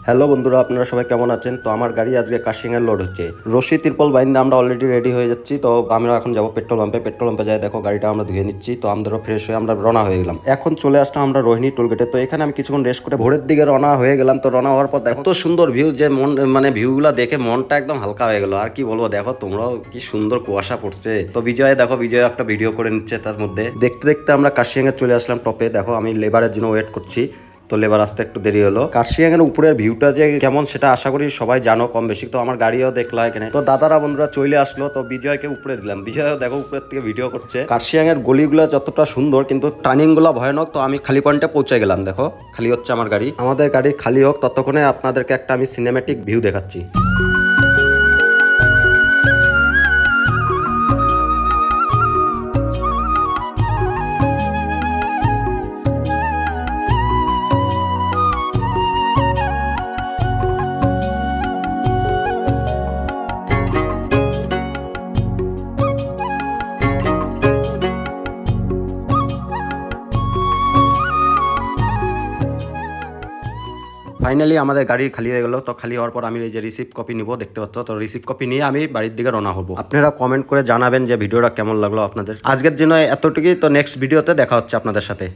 Hello বন্ধুরা, আপনারা সবাই কেমন আছেন? তো আমার গাড়ি আজকে কাশিংয়ের লোড হচ্ছে। রশি তিরপল বাইন্দা আমরা অলরেডি রেডি হয়ে যাচ্ছি। তো আমরা এখন যাবো পেট্রোল পাম্পে যাই দেখো গাড়িটা আমরা ধুয়ে নিচ্ছি। তো আমরাও ফ্রেশ হয়ে আমরা রওনা হয়ে গেলাম। এখন চলে আসলাম আমরা রোহিণী টোলগেটে। তো এখানে আমি কিছুক্ষণ রেস্ট করে ভোরের দিকে রওনা হয়ে গেলাম। তো রওনা হওয়ার পর দেখো তো সুন্দর ভিউ, যে ভিউগুলো দেখে মনটা একদম হালকা হয়ে গেল। আর কি বলবো, দেখো তোমরাও কি সুন্দর কুয়াশা পড়ছে। তো বিজয় একটা ভিডিও করে নিচ্ছে। তার মধ্যে দেখতে দেখতে আমরা কাশিয়াঙ্গে চলে আসলাম টপে। দেখো আমি লেবারের জন্য ওয়েট করছি। তো লেবার আসতে একটু দেরি হলো। কার্শিয়াংয়ের উপরের ভিউটা যে কেমন সেটা আশা করি সবাই জানো কম বেশি। তো আমার গাড়িও দেখলো এখানে। তো দাদারা বন্ধুরা চলে আসলো। তো বিজয়কে উপরে দিলাম। বিজয়ও দেখো উপরের থেকে ভিডিও করছে। কার্শিয়াংয়ের গলিগুলো যতটা সুন্দর কিন্তু টার্নিং গুলো ভয়ানক। তো আমি খালি পয়েন্টে পৌঁছে গেলাম। দেখো খালি হচ্ছে আমার গাড়ি। আমাদের গাড়ি খালি হোক ততক্ষণে আপনাদেরকে একটা আমি সিনেমেটিক ভিউ দেখাচ্ছি। ফাইনালি আমাদের গাড়ি খালি হয়ে গেল। তো খালি হওয়ার পর আমি এই যে রিসিভ কপি নিব, দেখতে পাচ্ছ। তো রিসিভ কপি নিয়ে আমি বাড়ির দিকে রওনা হবো। আপনারা কমেন্ট করে জানাবেন যে ভিডিওটা কেমন লাগলো আপনাদের। আজকের জন্য এতটুকুই। তো নেক্সট ভিডিওতে দেখা হচ্ছে আপনাদের সাথে।